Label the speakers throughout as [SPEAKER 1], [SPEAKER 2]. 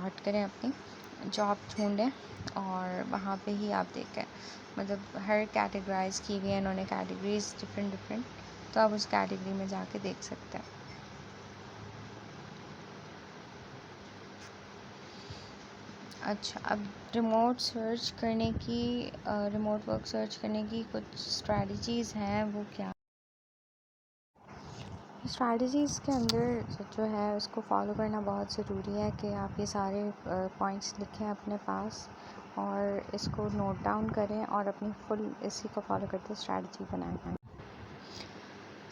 [SPEAKER 1] Start करें अपनी job ढूंढें और वहाँ पे ही आप देखें, मतलब हर कैटेगराइज की हुई है इन्होंने, कैटेगरीज डिफरेंट डिफरेंट, तो आप उस कैटेगरी में जाके देख सकते हैं। अच्छा, अब रिमोट वर्क सर्च करने की कुछ स्ट्रैटेजीज़ हैं, वो क्या स्ट्रैटेजीज़ के अंदर जो है उसको फॉलो करना बहुत ज़रूरी है कि आप ये सारे पॉइंट्स लिखें अपने पास और इसको नोट डाउन करें और अपनी फुल इसी को फॉलो करते स्ट्रैटेजी बनाएं।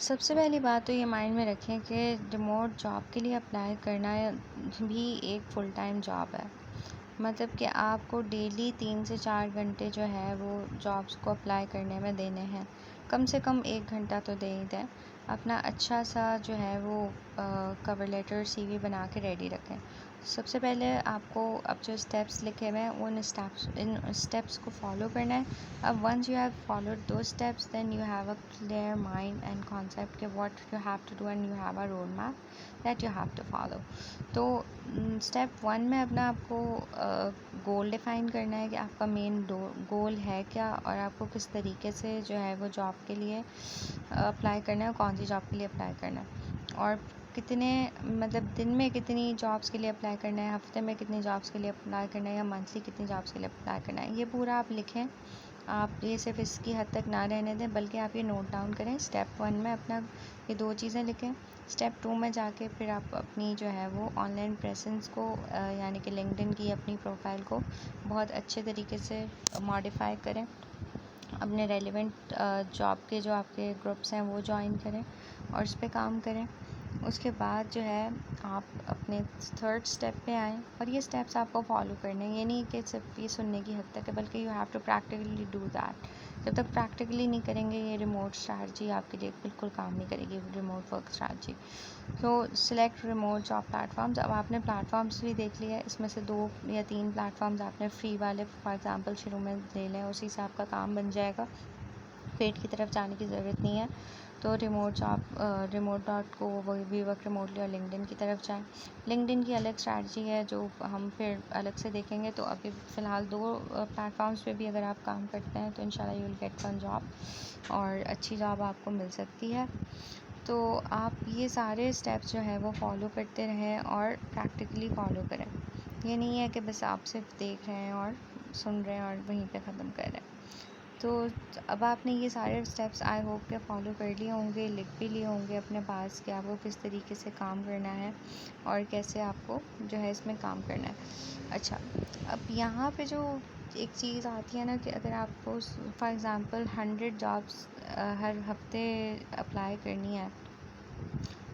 [SPEAKER 1] सबसे पहली बात तो ये माइंड में रखें कि रिमोट जॉब के लिए अप्लाई करना भी एक फुल टाइम जॉब है, मतलब कि आपको डेली 3 से 4 घंटे जो है वो जॉब्स को अप्लाई करने में देने हैं, कम से कम 1 घंटा तो दे ही दें। अपना अच्छा सा जो है वो कवर लेटर सीवी बना के रेडी रखें। सबसे पहले आपको अब जो स्टेप्स लिखे हुए हैं इन स्टेप्स को फॉलो करना है। अब वंस यू हैव फॉलोड दो steps then you have a clear mind and concept के what you have to do and you have a road map that you have to follow. तो step 1 में अपना आपको गोल define करना है कि आपका मेन गोल है क्या और आपको किस तरीके से जो है वो जॉब के लिए अप्लाई करना है, कौन सी जॉब के लिए अप्लाई करना है और कितने मतलब दिन में कितनी जॉब्स के लिए अप्लाई करना है, हफ्ते में कितनी जॉब्स के लिए अप्लाई करना है या मंथली कितनी जॉब्स के लिए अप्लाई करना है, ये पूरा आप लिखें। आप ये सिर्फ इसकी हद तक ना रहने दें बल्कि आप ये नोट डाउन करें। स्टेप 1 में अपना ये 2 चीज़ें लिखें। स्टेप 2 में जाके फिर आप अपनी जो है वो ऑनलाइन प्रेजेंस को यानी कि लिंक्डइन की अपनी प्रोफाइल को बहुत अच्छे तरीके से मॉडिफाई करें। अपने रेलिवेंट जॉब के जो आपके ग्रुप्स हैं वो ज्वाइन करें और इस पे काम करें। उसके बाद जो है आप अपने थर्ड स्टेप पे आएँ और ये स्टेप्स आपको फॉलो करने हैं। ये नहीं कि सिर्फ ये सुनने की हद तक है बल्कि you have to practically do that. जब तक प्रैक्टिकली नहीं करेंगे ये रिमोट स्ट्रैटेजी आपके लिए बिल्कुल काम नहीं करेगी, रिमोट वर्क स्ट्रैटेजी। तो सिलेक्ट रिमोट जॉब प्लेटफॉर्म्स। अब आपने प्लेटफॉर्म्स भी देख लिया है, इसमें से 2 या 3 प्लेटफॉर्म्स आपने फ्री वाले फॉर एग्ज़ाम्पल शुरू में ले लें, उसी से आपका काम बन जाएगा, पेड की तरफ जाने की ज़रूरत नहीं है। तो remote dot co we work remotely और लिंक्डइन की तरफ जाएं। लिंक्डइन की अलग स्ट्रैटेजी है जो हम फिर अलग से देखेंगे। तो अभी फ़िलहाल 2 प्लेटफॉर्म्स पे भी अगर आप काम करते हैं तो इंशाल्लाह you will get one job और अच्छी जॉब आपको मिल सकती है। तो आप ये सारे स्टेप्स जो है वो फॉलो करते रहें और प्रैक्टिकली फ़ॉलो करें। ये नहीं है कि बस आप सिर्फ देख रहे हैं और सुन रहे हैं और वहीं पे ख़त्म कर रहे हैं। तो अब आपने ये सारे स्टेप्स आई होप के फॉलो कर लिए होंगे, लिख भी लिए होंगे अपने पास कि आपको किस तरीके से काम करना है और कैसे आपको जो है इसमें काम करना है। अच्छा, अब यहाँ पे जो एक चीज़ आती है ना कि अगर आपको फॉर एग्ज़ाम्पल 100 जॉब्स हर हफ्ते अप्लाई करनी है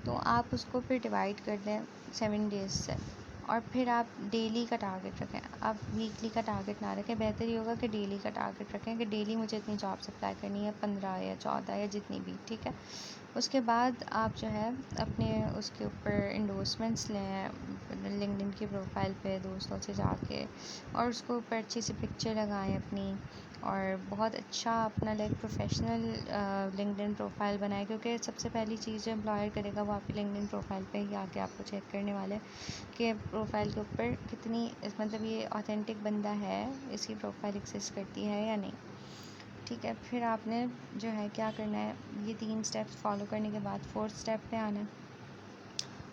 [SPEAKER 1] तो आप उसको फिर डिवाइड कर दें 7 डेज़ से और फिर आप डेली का टारगेट रखें। आप वीकली का टारगेट ना रखें, बेहतर ये होगा कि डेली का टारगेट रखें कि डेली मुझे इतनी जॉब्स अप्लाई करनी है, 15 या 14 या जितनी भी, ठीक है। उसके बाद आप जो है अपने उसके ऊपर इंडोर्समेंट्स लें लिंक्डइन की प्रोफाइल पे दोस्तों से जाके और उसको ऊपर अच्छी सी पिक्चर लगाएं अपनी और बहुत अच्छा अपना लाइक प्रोफेशनल लिंक्डइन प्रोफाइल बनाएं, क्योंकि सबसे पहली चीज़ जो एम्प्लॉयर करेगा वो आपकी लिंक्डइन प्रोफाइल पे ही आके आपको चेक करने वाले कि प्रोफाइल के ऊपर कितनी मतलब ये ऑथेंटिक बंदा है, इसकी प्रोफाइल एग्जिस्ट करती है या नहीं, ठीक है। फिर आपने जो है क्या करना है, ये 3 स्टेप्स फॉलो करने के बाद 4th स्टेप पे आना है।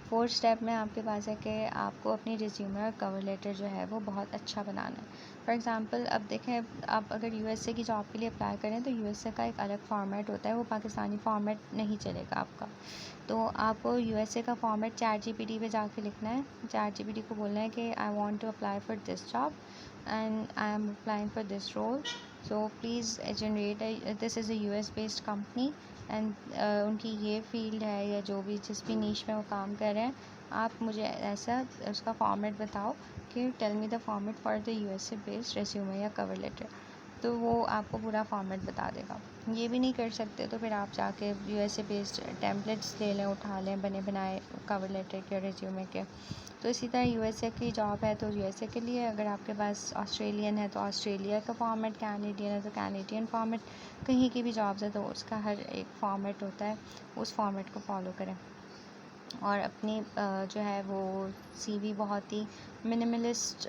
[SPEAKER 1] 4th स्टेप में आपके पास है कि आपको अपनी रिज्यूमे और कवर लेटर जो है वो बहुत अच्छा बनाना है। फॉर एग्ज़ाम्पल अब देखें, आप अगर यूएसए की जॉब के लिए अप्लाई करें तो यूएसए का एक अलग फॉर्मेट होता है, वो पाकिस्तानी फॉर्मेट नहीं चलेगा आपका। तो आपको यूएसए का फॉर्मेट चैट जीपीटी पे जाके लिखना है। चैट जीपीटी को बोलना है कि I want to apply for this job and I am applying for this role, so please generate this is a US based company and उनकी ये फील्ड है या जो भी जिस भी नीश में वो काम कर रहे हैं, आप मुझे ऐसा उसका फॉर्मेट बताओ कि tell me the format for the USA based resume या कवर लेटर। तो वो आपको पूरा फॉर्मेट बता देगा। ये भी नहीं कर सकते तो फिर आप जाके यूएसए बेस्ड टेम्पलेट्स ले लें, उठा लें बने बनाए कवर लेटर के, रेज्यूमे के। तो इसी तरह यूएसए की जॉब है तो यूएसए के लिए, अगर आपके पास ऑस्ट्रेलियन है तो ऑस्ट्रेलिया का फॉर्मेट, कैनेडियन है तो कैनेडियन फॉर्मेट, कहीं की भी जॉब्स है तो उसका हर एक फॉर्मेट होता है, उस फॉर्मेट को फॉलो करें। और अपनी जो है वो सीवी बहुत ही मिनिमलिस्ट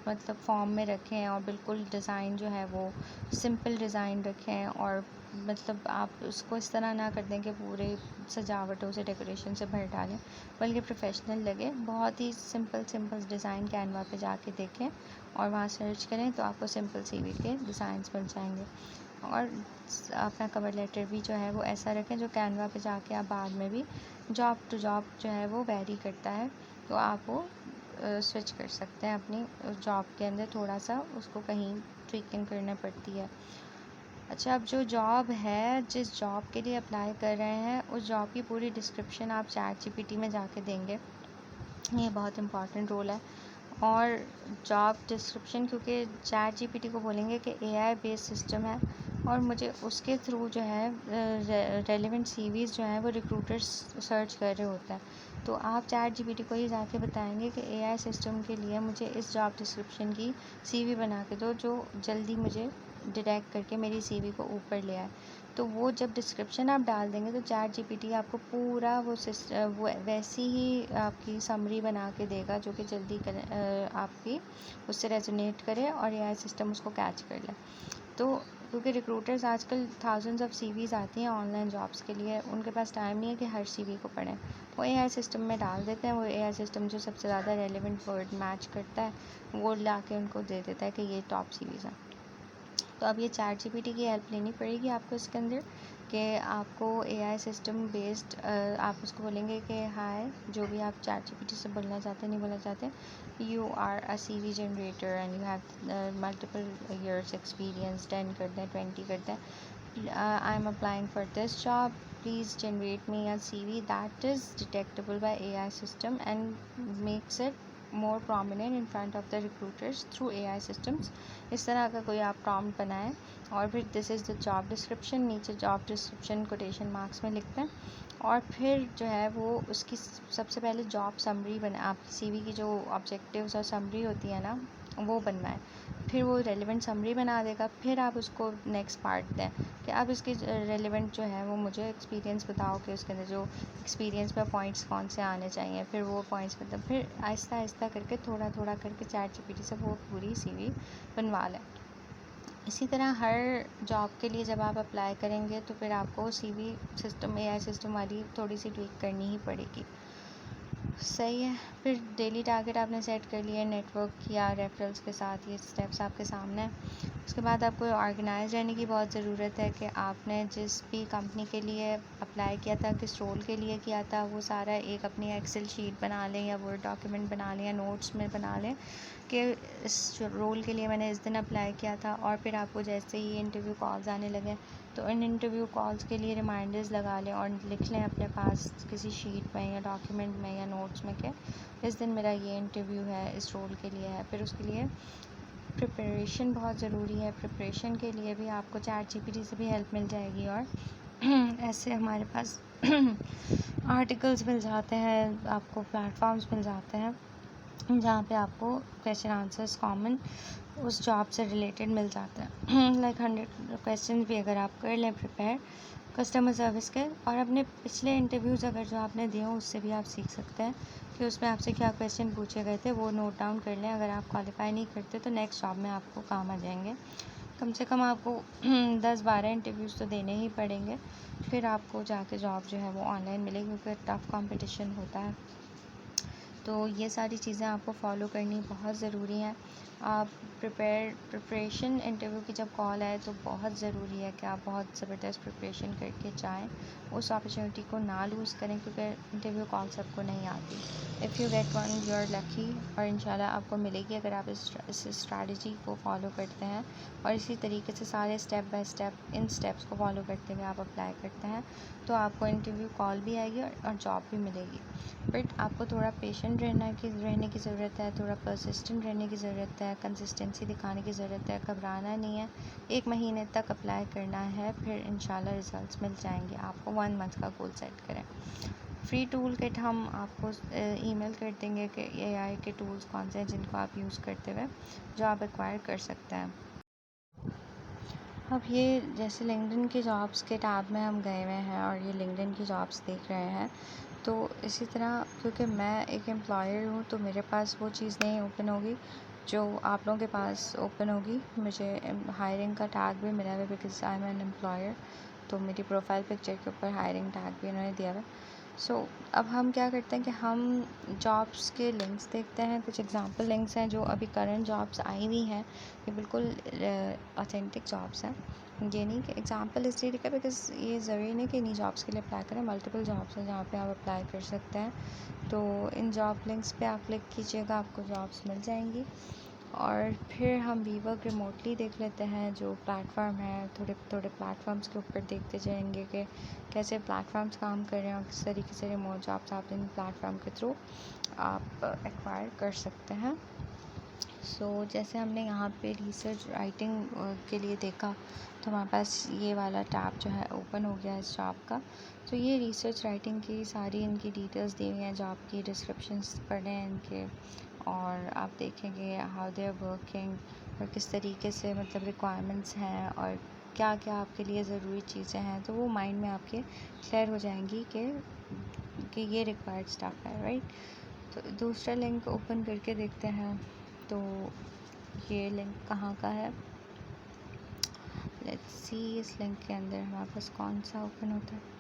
[SPEAKER 1] मतलब फॉर्म में रखें, और बिल्कुल डिज़ाइन जो है वो सिंपल डिज़ाइन रखें, और मतलब आप उसको इस तरह ना कर दें कि पूरे सजावटों से, डेकोरेशन से भर डालें, बल्कि प्रोफेशनल लगे। बहुत ही सिंपल सिंपल डिज़ाइन कैनवा पे जाके देखें और वहाँ सर्च करें तो आपको सिंपल सीवी के डिज़ाइंस मिल जाएंगे। और अपना कवर लेटर भी जो है वो ऐसा रखें जो कैनवा पे जाके आप बाद में भी जॉब टू जॉब जो है वो वैरी करता है, तो आप वो स्विच कर सकते हैं अपनी जॉब के अंदर, थोड़ा सा उसको कहीं ट्विकिंग करना पड़ती है। अच्छा, अब जो जॉब है, जिस जॉब के लिए अप्लाई कर रहे हैं, उस जॉब की पूरी डिस्क्रिप्शन आप ChatGPT में जाके देंगे। ये बहुत इम्पॉर्टेंट रोल है। और जॉब डिस्क्रिप्शन, क्योंकि ChatGPT को बोलेंगे कि AI बेस्ड सिस्टम है, और मुझे उसके थ्रू जो है रेलेवेंट सीवीज़ जो हैं वो रिक्रूटर्स सर्च कर रहे होते हैं। तो आप ChatGPT को ही जाके बताएंगे कि AI सिस्टम के लिए मुझे इस जॉब डिस्क्रिप्शन की सीवी बना के दो, जो जल्दी मुझे डायरेक्ट करके मेरी सीवी को ऊपर ले आए। तो वो जब डिस्क्रिप्शन आप डाल देंगे तो ChatGPT आपको पूरा वो वैसी ही आपकी समरी बना के देगा, जो कि जल्दी आपकी उससे रेजोनेट करे और AI सिस्टम उसको कैच कर ले। तो क्योंकि रिक्रूटर्स आजकल थाउजेंड्स ऑफ सीवीज़ आती हैं ऑनलाइन जॉब्स के लिए, उनके पास टाइम नहीं है कि हर सीवी को पढ़ें, वो AI सिस्टम में डाल देते हैं। वो AI सिस्टम जो सबसे ज़्यादा रेलेवेंट वर्ड मैच करता है वो ला के उनको दे देता है कि ये टॉप सीवीज़ हैं। तो अब ये ChatGPT की हेल्प लेनी पड़ेगी आपको इसके अंदर, कि आपको AI सिस्टम बेस्ड आप उसको बोलेंगे कि हाय, जो भी आप ChatGPT से बोलना चाहते हैं, नहीं बोलना चाहते, you are a CV generator and you have multiple years experience, 10 कर दें, 20 कर दें, I am applying for this job, please generate me a CV that is detectable by AI system and makes it more prominent in front of the recruiters through AI systems। इस तरह का कोई आप prompt बनाएं, और फिर this is the job description, नीचे job description quotation marks में लिखते हैं, और फिर जो है वो उसकी सबसे पहले जॉब समरी बना, आपकी सीवी की जो ऑब्जेक्टिव्स और समरी होती है ना वो बनवाएं। फिर वो रेलिवेंट समरी बना देगा, फिर आप उसको नेक्स्ट पार्ट दें कि आप इसकी रेलिवेंट जो है वो मुझे एक्सपीरियंस बताओ, कि उसके अंदर जो एक्सपीरियंस पे पॉइंट्स कौन से आने चाहिए, फिर वो पॉइंट्स मतलब फिर आहिस्ता आहिस्ता करके थोड़ा थोड़ा करके ChatGPT से वो पूरी सीवी बनवा लें। इसी तरह हर जॉब के लिए जब आप अप्लाई करेंगे तो फिर आपको सीवी सिस्टम, AI सिस्टम वाली थोड़ी सी ट्वीक करनी ही पड़ेगी। सही है। फिर डेली टारगेट आपने सेट कर लिया, नेटवर्क किया रेफरल्स के साथ, ये स्टेप्स आपके सामने हैं। उसके बाद आपको ऑर्गेनाइज रहने की बहुत ज़रूरत है कि आपने जिस भी कंपनी के लिए अप्लाई किया था, किस रोल के लिए किया था, वो सारा एक अपनी एक्सेल शीट बना लें या वर्ड डॉक्यूमेंट बना लें या नोट्स में बना लें कि इस रोल के लिए मैंने इस दिन अप्लाई किया था। और फिर आपको जैसे ही इंटरव्यू कॉल्स आने लगे तो इन इंटरव्यू कॉल्स के लिए रिमाइंडर्स लगा लें और लिख लें अपने पास किसी शीट में या डॉक्यूमेंट में या नोट्स में कि इस दिन मेरा ये इंटरव्यू है, इस रोल के लिए है। फिर उसके लिए प्रिपरेशन बहुत ज़रूरी है। प्रिपरेशन के लिए भी आपको ChatGPT से भी हेल्प मिल जाएगी, और ऐसे हमारे पास आर्टिकल्स मिल जाते हैं, आपको प्लेटफॉर्म्स मिल जाते हैं जहाँ पे आपको क्वेश्चन आंसर्स कॉमन उस जॉब से रिलेटेड मिल जाते हैं। लाइक 100 क्वेश्चन भी अगर आप कर लें प्रिपेयर कस्टमर सर्विस के, और अपने पिछले इंटरव्यूज़ अगर जो आपने दिए हों उससे भी आप सीख सकते हैं कि उसमें आपसे क्या क्वेश्चन पूछे गए थे, वो नोट डाउन कर लें। अगर आप क्वालिफाई नहीं करते तो नेक्स्ट जॉब में आपको काम आ जाएंगे। कम से कम आपको 10-12 इंटरव्यूज़ तो देने ही पड़ेंगे, फिर आपको जाके जॉब जो है वो ऑनलाइन मिलेगी, क्योंकि टफ़ कंपटीशन होता है। तो ये सारी चीज़ें आपको फॉलो करनी बहुत ज़रूरी हैं। आप प्रिपरेशन इंटरव्यू की जब कॉल आए तो बहुत ज़रूरी है कि आप बहुत ज़बरदस्त प्रिपरेशन करके जाएं, उस अपॉर्चुनिटी को ना लूज़ करें, क्योंकि इंटरव्यू कॉल सबको नहीं आती। If you get one you are lucky, और इंशाल्लाह आपको मिलेगी अगर आप इस स्ट्रैटेजी को फॉलो करते हैं और इसी तरीके से सारे step by step in steps को फॉलो करते हुए आप अप्लाई करते हैं, तो आपको इंटरव्यू कॉल भी आएगी और जॉब भी मिलेगी। बट आपको थोड़ा पेशेंट रहने की ज़रूरत है, थोड़ा परसिस्टेंट रहने की ज़रूरत है, कंसिस्टेंसी दिखाने की ज़रूरत है, घबराना नहीं है। 1 महीने तक अप्लाई करना है, फिर इंशाल्लाह रिज़ल्ट्स मिल जाएंगे। आपको 1 मंथ का गोल सेट करें। फ्री टूल किट हम आपको ईमेल कर देंगे कि AI के टूल्स कौन से हैं जिनको आप यूज़ करते हुए जो आप एक्वायर कर सकते हैं। अब ये जैसे लिंक्डइन की जॉब्स के टैब में हम गए हुए हैं और ये लिंक्डइन की जॉब्स देख रहे हैं, तो इसी तरह क्योंकि मैं एक एम्प्लॉयर हूँ तो मेरे पास वो चीज़ नहीं ओपन होगी जो आप लोगों के पास ओपन होगी। मुझे हायरिंग का टैग भी मिला है because I am an employer, तो मेरी प्रोफाइल पिक्चर के ऊपर हायरिंग टैग भी उन्होंने दिया हुआ है। अब हम क्या करते हैं कि हम जॉब्स के लिंक्स देखते हैं। कुछ एग्जांपल लिंक्स हैं जो अभी करंट जॉब्स आई हुई हैं, ये बिल्कुल ऑथेंटिक जॉब्स हैं। ये नहीं कि एग्जांपल इसलिए लिखा बिकॉज़ ये ज़रूरी नहीं कि इन्हीं जॉब्स के लिए अप्लाई करें, मल्टीपल जॉब्स हैं जहाँ पे आप अप्लाई कर सकते हैं। तो इन जॉब लिंक्स पे आप क्लिक कीजिएगा, आपको जॉब्स मिल जाएंगी। और फिर हम वी वर्क रिमोटली देख लेते हैं जो प्लेटफॉर्म है। थोड़े थोड़े प्लेटफॉर्म्स के ऊपर देखते जाएंगे कि कैसे प्लेटफॉर्म्स काम कर रहे हैं और किस तरीके से रिमोट जॉब्स आप इन प्लेटफॉर्म के थ्रू आप एक्वायर कर सकते हैं। जैसे हमने यहाँ पे रिसर्च राइटिंग के लिए देखा तो हमारे पास ये वाला टैब जो है ओपन हो गया इस जॉब का। तो ये रिसर्च राइटिंग की सारी इनकी डिटेल्स दी हुई हैं, जॉब की डिस्क्रिप्शंस पढ़े हैं इनके, और आप देखेंगे हाउ दे आर वर्किंग और किस तरीके से मतलब रिक्वायरमेंट्स हैं और क्या क्या आपके लिए ज़रूरी चीज़ें हैं। तो वो माइंड में आपके क्लियर हो जाएंगी कि ये रिक्वायर्ड स्टफ है, राइट। तो दूसरा लिंक ओपन करके देखते हैं। तो ये लिंक कहाँ का है, लेट्स सी। इस लिंक के अंदर हमारे पास कौन सा ओपन होता है।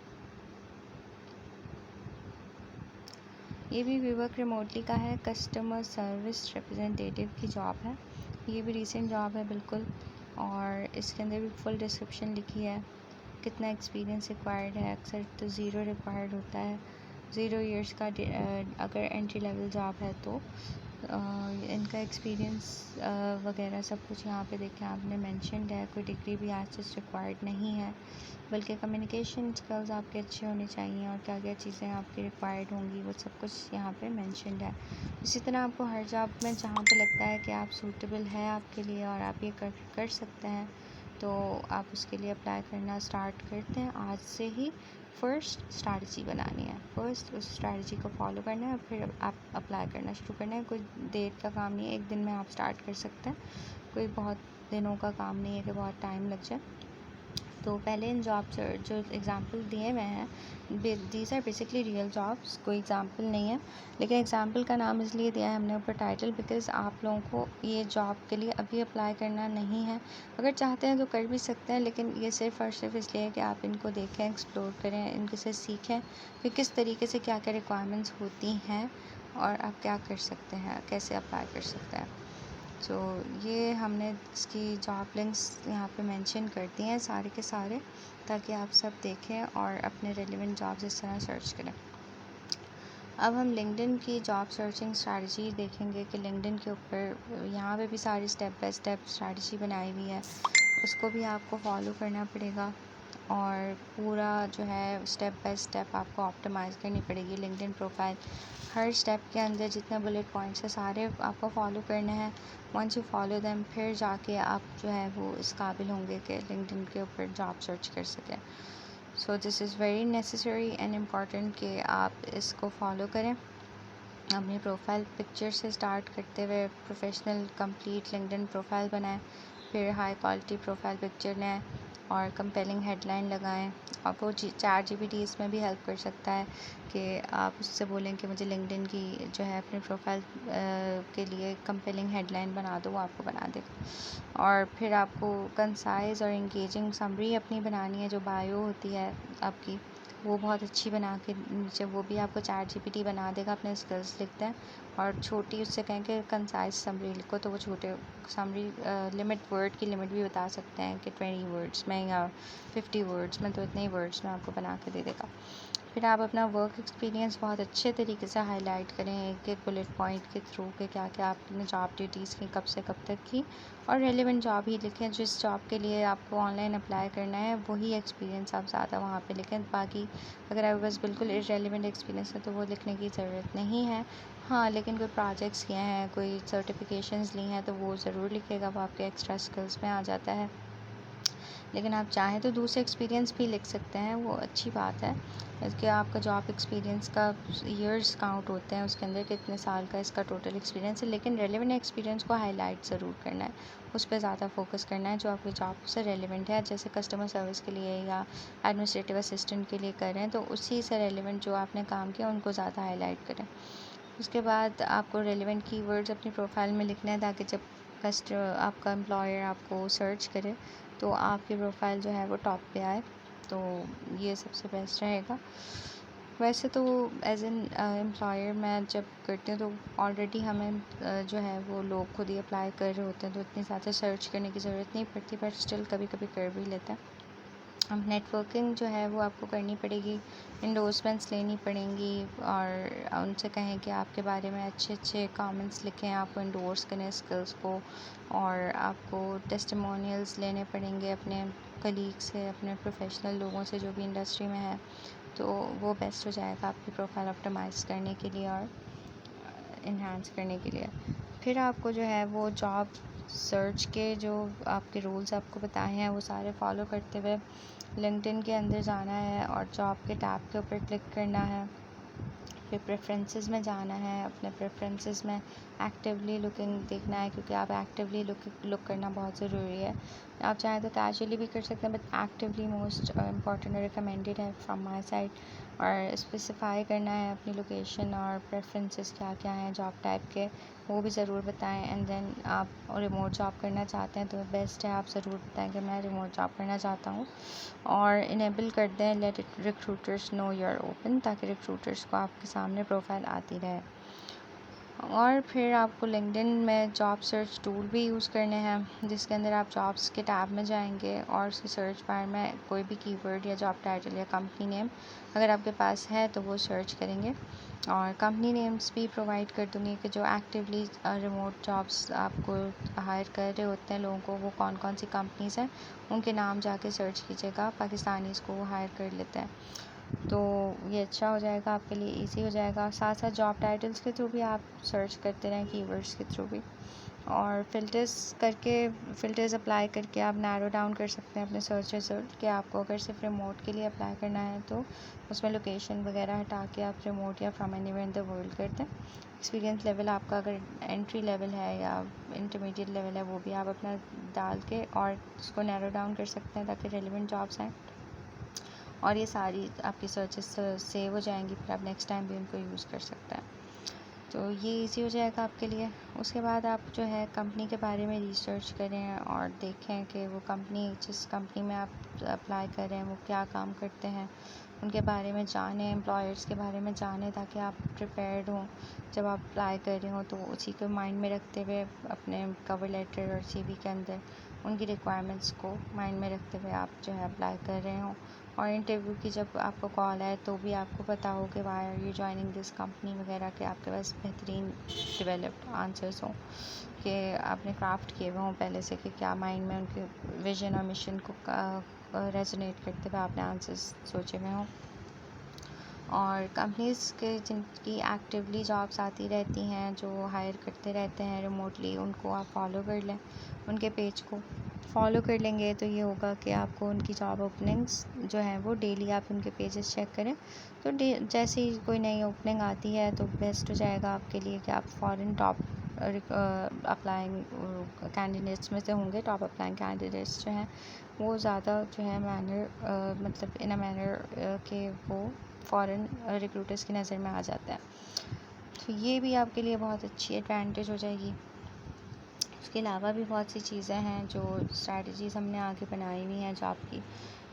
[SPEAKER 1] ये भी वी वर्क रिमोटली का है, कस्टमर सर्विस रिप्रेजेंटेटिव की जॉब है। ये भी रीसेंट जॉब है बिल्कुल, और इसके अंदर भी फुल डिस्क्रिप्शन लिखी है। कितना एक्सपीरियंस रिक्वायर्ड है, अक्सर तो ज़ीरो रिक्वायर्ड होता है, 0 ईयर्स का अगर एंट्री लेवल जॉब है तो इनका एक्सपीरियंस वगैरह सब कुछ यहाँ पे देखें आपने मेंशन्ड है। कोई डिग्री भी आज से रिक्वायर्ड नहीं है, बल्कि कम्युनिकेशन स्किल्स आपके अच्छे होने चाहिए और क्या क्या चीज़ें आपकी रिक्वायर्ड होंगी वो सब कुछ यहाँ पे मेंशन्ड है। इसी तरह आपको हर जॉब में जहाँ पे लगता है कि आप सूटेबल है आपके लिए और आप ये कर सकते हैं, तो आप उसके लिए अप्लाई करना स्टार्ट करते हैं आज से ही। फ़र्स्ट स्ट्रैटेजी बनानी है, फ़र्स्ट उस स्ट्रैटेजी को फॉलो करना है, फिर आप अप्लाई करना शुरू करना है। कोई देर का काम नहीं है, एक दिन में आप स्टार्ट कर सकते हैं। कोई बहुत दिनों का काम नहीं है कि बहुत टाइम लग जाए। तो पहले इन जॉब जो एग्ज़ाम्पल दिए हुए हैं, these are basically real jobs, कोई एग्ज़ाम्पल नहीं है। लेकिन एग्ज़ाम्पल का नाम इसलिए दिया है हमने ऊपर टाइटल, बिकॉज़ आप लोगों को ये जॉब के लिए अभी अप्लाई करना नहीं है। अगर चाहते हैं तो कर भी सकते हैं, लेकिन ये सिर्फ़ और सिर्फ इसलिए है कि आप इनको देखें, एक्सप्लोर करें, इनके से सीखें कि किस तरीके से क्या क्या रिक्वायरमेंट्स होती हैं और आप क्या कर सकते हैं, कैसे अप्लाई कर सकते हैं। ये हमने इसकी जॉब लिंक्स यहाँ पे मेंशन कर दिए हैं सारे के सारे, ताकि आप सब देखें और अपने रेलिवेंट जॉब्स इस तरह सर्च करें। अब हम लिंक्डइन की जॉब सर्चिंग स्ट्रैटेजी देखेंगे कि लिंक्डइन के ऊपर यहाँ पे भी सारी स्टेप बाय स्टेप स्ट्रैटेजी बनाई हुई है, उसको भी आपको फॉलो करना पड़ेगा और पूरा जो है स्टेप बाय स्टेप आपको ऑप्टिमाइज़ करनी पड़ेगी लिंक्डइन प्रोफाइल। हर स्टेप के अंदर जितने बुलेट पॉइंट्स हैं सारे आपको फॉलो करने हैं। वंस यू फॉलो देम, फिर जाके आप जो है वो इस काबिल होंगे कि लिंक्डइन के ऊपर जॉब सर्च कर सकें। This is very necessary and important कि आप इसको फॉलो करें। अपनी प्रोफाइल पिक्चर से स्टार्ट करते हुए प्रोफेशनल कंप्लीट लिंक्डइन प्रोफाइल बनाएं, फिर हाई क्वालिटी प्रोफाइल पिक्चर लें और कंपेलिंग हेडलाइन लगाएं। और वो ChatGPT इसमें भी हेल्प कर सकता है कि आप उससे बोलें कि मुझे लिंक्डइन की जो है अपनी प्रोफाइल के लिए कंपेलिंग हेडलाइन बना दो, वो आपको बना देगा। और फिर आपको कंसाइज और इंगेजिंग समरी अपनी बनानी है, जो बायो होती है आपकी वो बहुत अच्छी बना के नीचे वो भी आपको ChatGPT बना देगा। अपने स्किल्स लिखते हैं और छोटी उससे कहें कि कंसाइज समरी लिखो, तो वो छोटे समरी लिमिट वर्ड की लिमिट भी बता सकते हैं कि 20 वर्ड्स में या 50 वर्ड्स में, तो इतने ही वर्ड्स में आपको बना के दे देगा। फिर आप अपना वर्क एक्सपीरियंस बहुत अच्छे तरीके से हाईलाइट करें एक एक बुलेट पॉइंट के थ्रू के क्या क्या आपने जॉब ड्यूटीज़ की, कब से कब तक की, और रेलेवेंट जॉब ही लिखें। जिस जॉब के लिए आपको ऑनलाइन अप्लाई करना है वही एक्सपीरियंस आप ज़्यादा वहाँ पे लिखें। बाकी अगर आपके पास बिल्कुल इररेलेवेंट एक्सपीरियंस है तो वो लिखने की ज़रूरत नहीं है। हाँ, लेकिन कोई प्रोजेक्ट्स किए हैं, कोई सर्टिफिकेशंस ली हैं तो वो ज़रूर लिखेगा, वो आपके एक्स्ट्रा स्किल्स में आ जाता है। लेकिन आप चाहें तो दूसरे एक्सपीरियंस भी लिख सकते हैं, वो अच्छी बात है। इसके आपका जॉब एक्सपीरियंस का ईयर्स काउंट होते हैं उसके अंदर, कितने साल का इसका टोटल एक्सपीरियंस है, लेकिन रेलेवेंट एक्सपीरियंस को हाईलाइट ज़रूर करना है, उस पर ज़्यादा फोकस करना है जो आपकी जॉब से रेलेवेंट है। जैसे कस्टमर सर्विस के लिए या एडमिनिस्ट्रेटिव असिस्टेंट के लिए कर रहे हैं तो उसी से रेलेवेंट जो आपने काम किया उनको ज़्यादा हाईलाइट करें। उसके बाद आपको रेलेवेंट कीवर्ड्स अपनी प्रोफाइल में लिखना है, ताकि जब आपका एम्प्लॉयर आपको सर्च करे तो आपकी प्रोफाइल जो है वो टॉप पे आए, तो ये सबसे बेस्ट रहेगा। वैसे तो एज एन एम्प्लॉयर मैं जब करती हूँ तो ऑलरेडी हमें जो है वो लोग खुद ही अप्लाई कर रहे होते हैं, तो इतनी ज़्यादा सर्च करने की ज़रूरत नहीं पड़ती, बट स्टिल कभी कभी कर भी लेते हैं। अब नेटवर्किंग जो है वो आपको करनी पड़ेगी, इंडोर्समेंट्स लेनी पड़ेंगी और उनसे कहें कि आपके बारे में अच्छे अच्छे कमेंट्स लिखें, आपको इंडोर्स करें स्किल्स को, और आपको टेस्टिमोनियल्स लेने पड़ेंगे अपने कलीग से, अपने प्रोफेशनल लोगों से जो भी इंडस्ट्री में है, तो वो बेस्ट हो जाएगा आपकी प्रोफाइल ऑप्टिमाइज़ करने के लिए और इन्हांस करने के लिए। फिर आपको जो है वो जॉब सर्च के जो आपके रूल्स आपको बताए हैं वो सारे फॉलो करते हुए लिंक्डइन के अंदर जाना है और जॉब के टैब के ऊपर क्लिक करना है। फिर प्रेफरेंसेस में जाना है, अपने प्रेफरेंसेस में एक्टिवली लुकिंग देखना है, क्योंकि आप एक्टिवली लुक करना बहुत ज़रूरी है। आप चाहें तो कैजुअली भी कर सकते हैं, बट एक्टिवली मोस्ट इम्पॉर्टेंट और रिकमेंडेड है फ्रॉम माय साइड। और स्पेसिफाई करना है अपनी लोकेशन और प्रेफरेंसेस क्या क्या हैं जॉब टाइप के, वो भी ज़रूर बताएं। एंड देन आप रिमोट जॉब करना चाहते हैं तो बेस्ट है, आप ज़रूर बताएं कि मैं रिमोट जॉब करना चाहता हूँ, और इनेबल कर दें let recruiters know you are open, ताकि रिक्रूटर्स को आपके सामने प्रोफाइल आती रहे। और फिर आपको लिंक्डइन में जॉब सर्च टूल भी यूज़ करने हैं, जिसके अंदर आप जॉब्स के टैब में जाएंगे और उसकी सर्च बार में कोई भी कीवर्ड या जॉब टाइटल या कंपनी नेम अगर आपके पास है तो वो सर्च करेंगे। और कंपनी नेम्स भी प्रोवाइड कर दूँगी कि जो एक्टिवली रिमोट जॉब्स आपको हायर कर रहे होते हैं लोगों को, वो कौन कौन सी कंपनीज़ हैं उनके नाम जाके सर्च कीजिएगा, पाकिस्तानीज़ को वो हायर कर लेते हैं, तो ये अच्छा हो जाएगा आपके लिए, इजी हो जाएगा। साथ साथ जॉब टाइटल्स के थ्रू भी आप सर्च करते रहें, कीवर्ड्स के थ्रू भी, और फ़िल्टर्स अप्लाई करके आप नैरो डाउन कर सकते हैं अपने सर्च रिजल्ट, कि आपको अगर सिर्फ रिमोट के लिए अप्लाई करना है तो उसमें लोकेशन वगैरह हटा के आप रिमोट या from anywhere in the world कर दें। एक्सपीरियंस लेवल आपका अगर एंट्री लेवल है या इंटरमीडिएट लेवल है वो भी आप अपना डाल के और उसको नैरो डाउन कर सकते हैं, ताकि रेलिवेंट जॉब्स आएँ, और ये सारी आपकी सर्चेस सेव हो जाएंगी, फिर आप नेक्स्ट टाइम भी उनको यूज़ कर सकते हैं, तो ये इजी हो जाएगा आपके लिए। उसके बाद आप जो है कंपनी के बारे में रिसर्च करें और देखें कि वो कंपनी, जिस कंपनी में आप अप्लाई कर रहे हैं वो क्या काम करते हैं, उनके बारे में जानें, एम्प्लॉयर्स के बारे में जानें, ताकि आप प्रिपेयर्ड हों जब आप अप्लाई कर रहे हो, तो उसी को माइंड में रखते हुए अपने कवर लेटर और सीवी के अंदर उनकी रिक्वायरमेंट्स को माइंड में रखते हुए आप जो है अप्लाई कर रहे हो। और इंटरव्यू की जब आपको कॉल आए तो भी आपको पता हो कि why are you joining this company वगैरह, के आपके पास बेहतरीन डेवलप्ड आंसर्स हों, कि आपने क्राफ्ट किए हुए हों पहले से, कि क्या माइंड में उनके विजन और मिशन को रेजोनेट करते हुए आपने आंसर्स सोचे हुए हों। और कंपनीज़ के जिनकी एक्टिवली जॉब्स आती रहती हैं, जो हायर करते रहते हैं रिमोटली, उनको आप फॉलो कर लें, उनके पेज को फॉलो कर लेंगे तो ये होगा कि आपको उनकी जॉब ओपनिंग्स जो हैं वो डेली आप उनके पेजेस चेक करें, तो जैसे ही कोई नई ओपनिंग आती है तो बेस्ट हो जाएगा आपके लिए कि आप फ़ॉरन टॉप अप्लाइंग कैंडिडेट्स में से होंगे। टॉप अप्लाइंग कैंडिडेट्स जो हैं वो ज़्यादा जो है मैनर मतलब इन अ मैनर के वो फ़ॉरेन रिक्रूटर्स की नज़र में आ जाता है, तो ये भी आपके लिए बहुत अच्छी एडवांटेज हो जाएगी। उसके अलावा भी बहुत सी चीज़ें हैं जो स्ट्रैटेजीज़ हमने आगे बनाई हुई हैं जॉब की,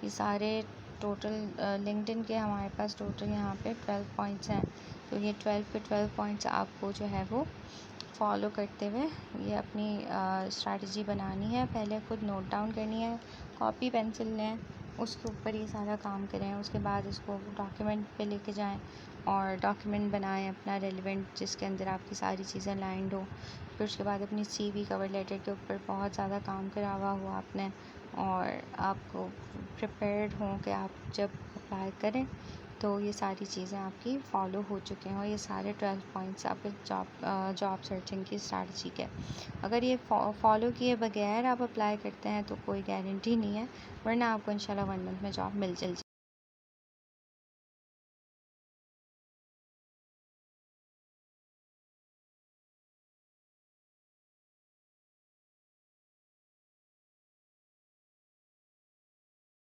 [SPEAKER 1] ये सारे टोटल लिंक्डइन के हमारे पास टोटल यहाँ पे 12 पॉइंट्स हैं, तो ये 12 के 12 पॉइंट्स आपको जो है वो फॉलो करते हुए ये अपनी स्ट्रैटेजी बनानी है। पहले खुद नोट डाउन करनी है, कॉपी पेंसिल लें, उसके ऊपर ये सारा काम करें, उसके बाद इसको डॉक्यूमेंट पे लेके जाएं और डॉक्यूमेंट बनाएं अपना रेलिवेंट, जिसके अंदर आपकी सारी चीज़ें लाइंड हो। फिर उसके बाद अपनी सीवी कवर लेटर के ऊपर बहुत ज़्यादा काम करा हुआ आपने, और आपको प्रिपेयर्ड हों कि आप जब अप्लाई करें तो ये सारी चीज़ें आपकी फॉलो हो चुके हैं और ये सारे 12 पॉइंट्स आपके जॉब सर्चिंग की स्ट्रैटेजी के। अगर ये फॉलो किए बगैर आप अप्लाई करते हैं तो कोई गारंटी नहीं है, वरना आपको इंशाल्लाह 1 मंथ में जॉब मिल